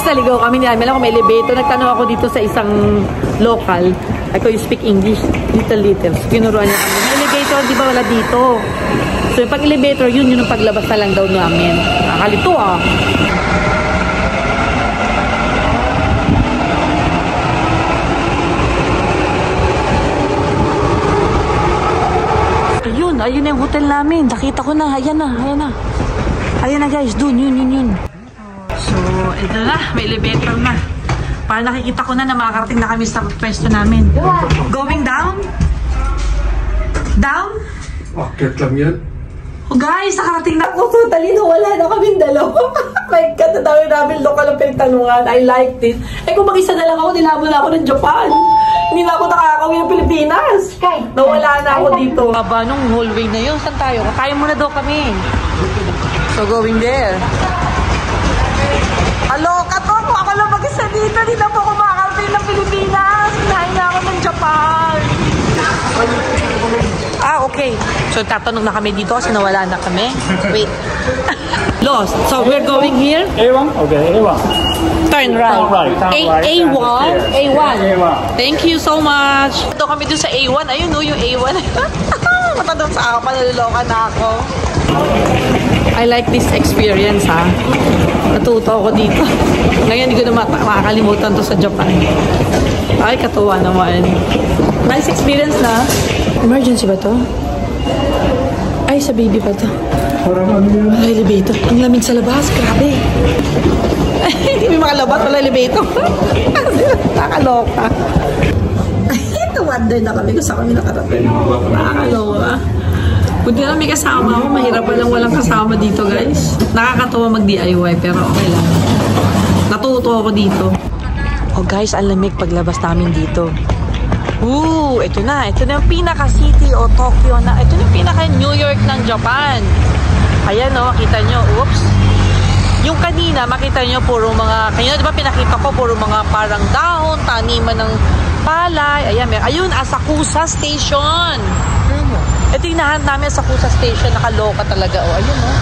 naligaw kami ni Amel. Ako may elevator. Nagtanong ako dito sa isang local. Ako, you speak English? Little. So, kinuruan niya kami. May elevator, di ba wala dito? So, yung pag-elevator, yun yung paglabas na lang daw namin. Nakalito ah. Ayun na yung hotel namin. Nakita ko na. Ayan na. Ayan na guys. Dun. Yun. So, ito na. May elevator na. Para nakikita ko na makakarating na kami sa pwesto namin. Going down? Down? Akit lang yan. Oh guys, nakarating na ako. So, talino, wala na kaming dalawa. My God, nadami namin local ang pinagtanungan. I like this. Kung mag-isa na lang ako, nilabo na ako ng Japan. Hindi na ako nakakawin ng Pilipinas. Nawala na ako dito. Baba nung hallway na yun. Saan tayo? Kakain muna daw kami. So, going there. Aloka to. Kung ako lang mag-isa dito, hindi na po ako makakarating ng Pilipinas. Hinahin na ako ng Japan. Okay. So, tatanong na kami dito kasi nawala na kami. Wait. Lost. So, we're going here? A1? Okay, A1. Turn right. A1? A1. A1. Thank you so much. Ito kami doon sa A1. Ayun no, yung A1. Matandang sa akin, naluloka na ako. I like this experience, ha. Natuto ako dito. Ngayon, hindi ko na makakalimutan to sa Japan. Ay, katuwa naman. Nice experience na. Emergency ba to? Ay, sa baby ba to? Parang ano yun? Wala elevator. Ang lamig sa labas. Grabe. Hindi may makalabas. Wala elevator. Nakakaloka. Na-wonder na kami kung saan kami nakarating. Nakakaloka. Buti na may kasama ako. Mahirap palang walang kasama dito, guys. Nakakatawa mag-DIY, pero okay lang. Natuto ako dito. Oh, guys, ang lamig paglabas namin dito. Ito na. Ito na yung pinaka-city o Tokyo na. Ito na yung pinaka-New York ng Japan. Ayan, no. Makita nyo. Oops. Yung kanina, makita nyo, puro mga, kanina, di ba pinakita ko, puro mga parang dahon, taniman ng palay. Ayan, ayun, Asakusa Station. Ito yung nahanap namin, Asakusa Station. Nakaloka talaga. Ayun, no.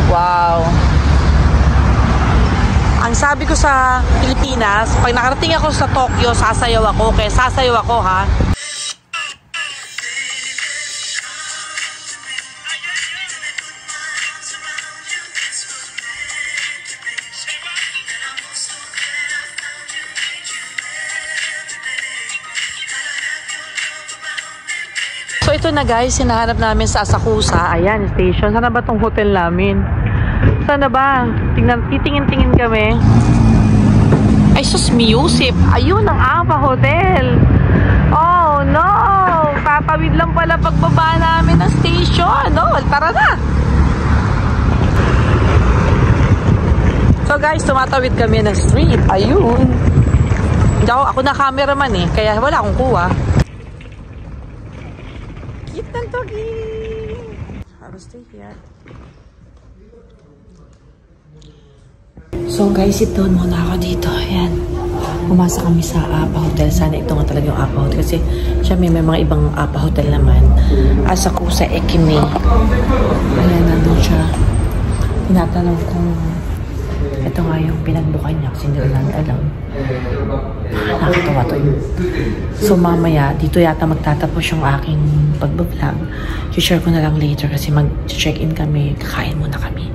Wow. Ang sabi ko sa Pilipinas, pag nakarating ako sa Tokyo, sasayaw ako. Kaya sasayaw ako, ha? So, ito na guys, hinahanap namin sa Asakusa. Ayan, station. Sana ba tong hotel namin? Sana ba? Titingin-tingin kami. Ay, sus, music. Ayun, ang APA Hotel. Oh, no. Tatawid lang pala pagbaba namin ng station. No, tara na. So, guys, tumatawid kami ng street. Ayun. Ako na cameraman eh. Kaya wala akong kuha. Cute ng togi. I'll stay here. So guys, sit down muna ako dito. Ayan. Pumasa kami sa APA Hotel. Sana ito nga talaga yung APA Hotel. Kasi siya may mga ibang APA Hotel naman. Asakusa Ekime. Ayan, nandun siya. Tinatanong kung ito nga yung pinagbukan niya. Kasi hindi ko lang alam. Nakakatawa to yun. So mamaya, dito yata magtatapos yung aking pag-vlog. I-share ko na lang later kasi mag-check-in kami. Kakain muna kami.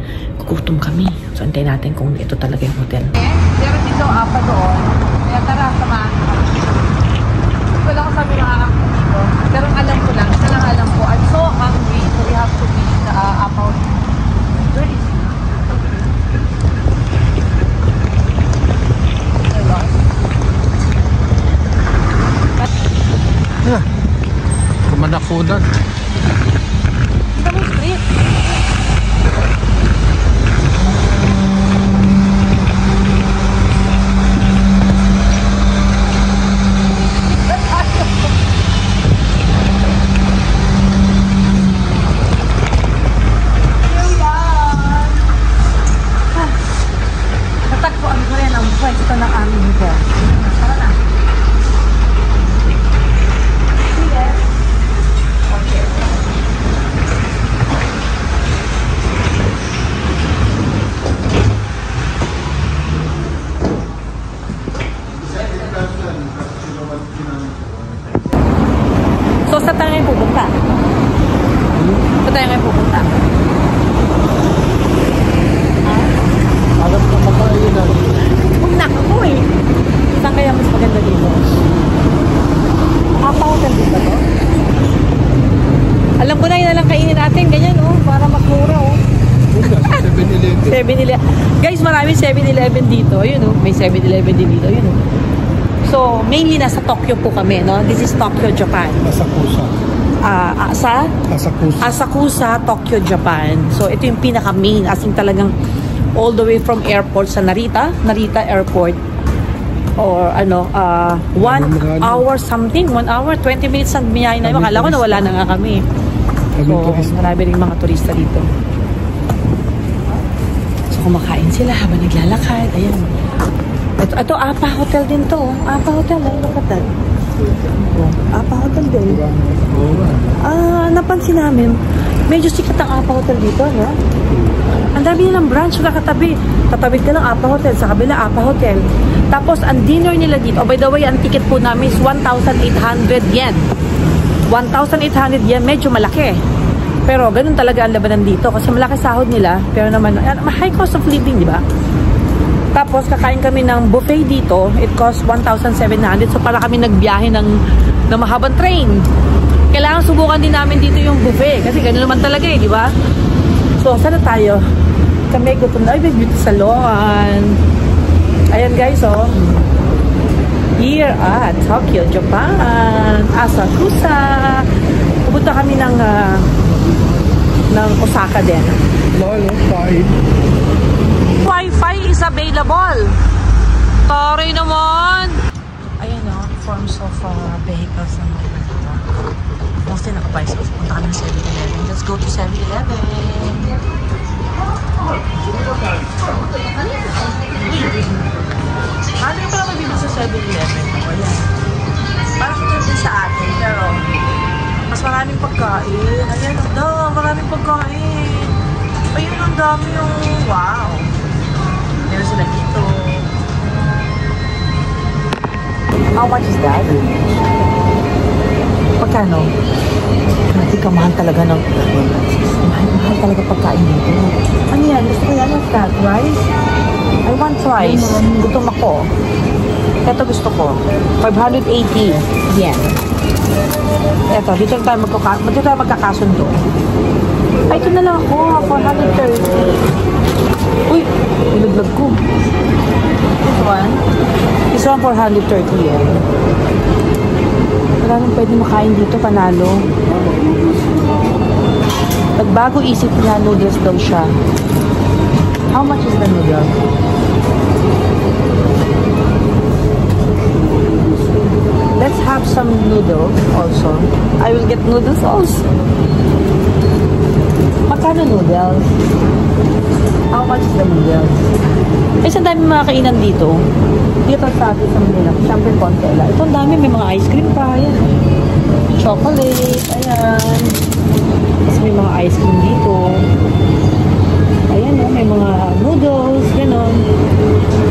Gutom kami. So, antayin natin kung ito talaga yung hotel. Meron dito APA doon. Kaya tara, samahan. Wala ko sabi nakakakita dito. Pero alam ko lang. Isa lang alam ko. I'm so hungry. So, we have to be the APA hotel. Where is it? Yeah. Kumanakunan. Kita mo street. ngayon na lang kainin natin. Ganyan, oh. Para magmura, oh. 7-Eleven. 7-Eleven. Guys, maraming 7-Eleven dito. Ayun, oh. May 7-Eleven din dito. Ayun, oh. So, mainly nasa Tokyo po kami, no? This is Tokyo, Japan. Asakusa. Asakusa. Asakusa, Tokyo, Japan. So, ito yung pinaka-main. As in talagang all the way from airport sa Narita Airport. Or ano, 1 hour something. 1 hour, 20 minutes ang biyahe na. Akala ko nawala na nga kami. So, marami rin mga turista dito. So, kumakain sila habang naglalakad. Ayan. Ito, Apa Hotel din to. Apa Hotel, ay, look at that. Apa Hotel din. Napansin namin, medyo sikat ang Apa Hotel dito, no? Ang dami nilang branch na katabi. Tatawid ka lang Apa Hotel, sa kabila Apa Hotel. Tapos, ang dinner nila dito, by the way, ang ticket po namin is 1,800 yen. 1,800 yen, medyo malaki. Pero, ganun talaga ang labanan dito. Kasi malaki sahod nila. Pero naman, high cost of living, di ba? Tapos, kakain kami ng buffet dito. It costs 1,700. So, para kami nagbiyahe ng mahabang train. Kailangan subukan din namin dito yung buffet. Kasi ganun naman talaga eh, di ba? So, saan na tayo? Kami gutom na. Ay, may beauty salon. Ayan guys, oh. Here at Tokyo, Japan. Asakusa. Pupunta kami ng Osaka din. Lolo, fine. Wi-Fi is available. Toray naman. Ayan o, forms of vehicles naman dito. Mostly nakabicycle. Punta kami ng 7-Eleven. Let's go to 7-Eleven. Ano yung pala mabibig sa 7-Eleven? Ayan. Parang ito din sa atin, pero mas maraming pagkain. Ayan, maraming pagkain. Ayun, ang dami yung wow. Meron sila dito. How much is that? Pagkano? Hindi ka mahal talaga ng... Mahal talaga pagkain dito. Ano yan? Gusto ko yan. What's that? Rice? I want rice. Gutom ako. Ito gusto ko. 580 yen. Ito, dito tayo magkakasundo. Ay, ito na lang ako. 430. Uy, nilaglag ko. This one 430 yen. Wala nang pwede makain dito, panalo. Nagbago isip niya, noodles daw siya. How much is the noodles? Let's have some noodles also. I will get noodles also. Magkano noodles? How much is the noodles? Ay, saan dami mga kainan dito? Dito sa atin sa Manila. Siyempre, Contela. Ito ang dami. May mga ice cream pa. Ayan. Chocolate. Ayan. Tapos may mga ice cream dito. Ayan, oh, may mga noodles. Ganon.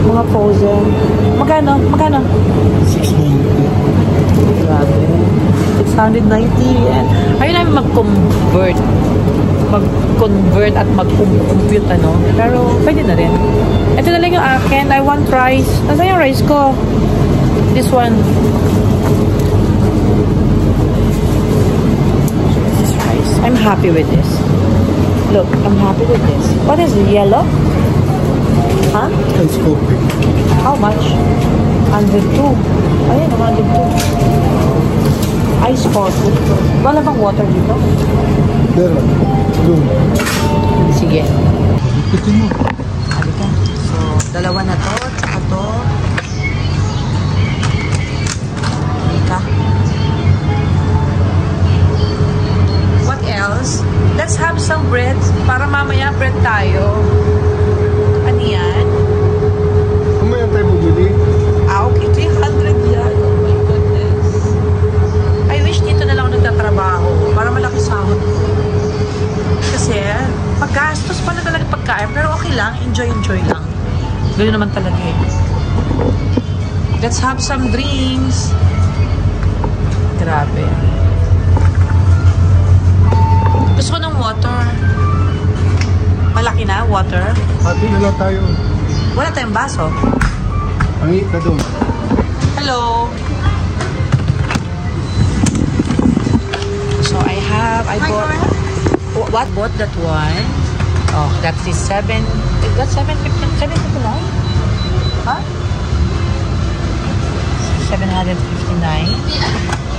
Mga frozen. Magkano? Magkano? 690. Grabe. 690. Ayan. Ayun namin mag-convert at mag-compute, ano. Pero, pwede na rin. Ito na lang yung akin. I want rice. Nasaan yung rice ko? This one. This is rice. I'm happy with this. Look, I'm happy with this. What is it? Yellow? Huh? Ice coffee. How much? 102. Ayan, 102. Ice coffee. Wala bang water dito? Pero, doon. Sige. Ito mo. Halika. So, dalawa na to. Tsaka to. Halika. What else? Let's have some bread. Para mamaya bread tayo. Ano yan? Mamaya tayo bumili. Okay. 300 yan. Oh my goodness. I wish dito na lang nagtatrabaho. Para malaki sahod ko. Kasi, paggastos pa na talaga pagkain. Pero okay lang. Enjoy lang. Ganoon naman talaga eh. Let's have some drinks. Grabe. Gusto ko ng water. Malaki na, water. Hati na lang tayo. Wala tayong baso. Pangi ka doon. Hello. So I bought what bought that one? Oh, that's the 7. That's 759. Huh? 759.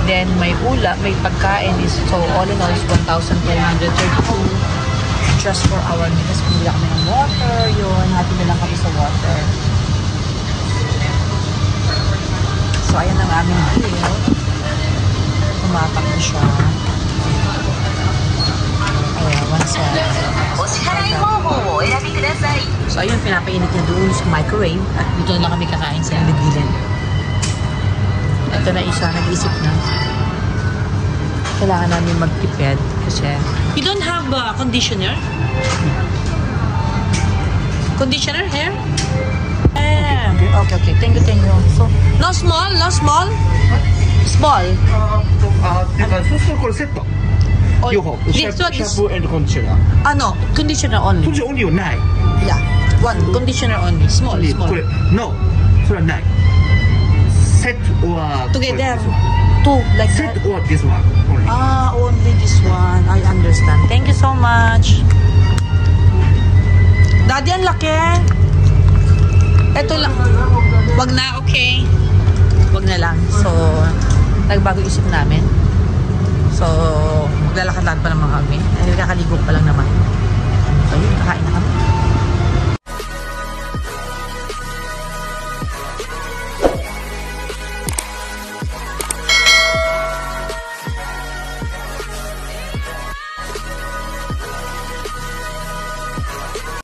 Then may may pagkain is, so all in all is 1,432 just for our meals. Pumila kami ng water, yun, hati na lang kami sa water. So ayan ang aming bill. Tumatak na siya. Ayan, 1 So ayun, pinapainit niya doon sa microwave at dito na lang kami kakain sa gilid. Ito na isa, nag-isip na. Kailangan namin magtipid kasi... You don't have conditioner? Conditioner hair? Okay. Thank you. So, no small? Small? てか、そうするとこれセット。両方。シャンプー&コンディショナー。No, conditioner only. コンディショナー only はない。Yeah, one conditioner only. Small. これ、no。それはない。セットは Together. Two, like that. Set or this one only. Only this one. I understand. Thank you so much. Daddy, ang laki. Ito lang. Wag na, okay. Wag na lang. So, nagbago isip namin. So, maglalakad-lakad pa naman kami. Kakalimut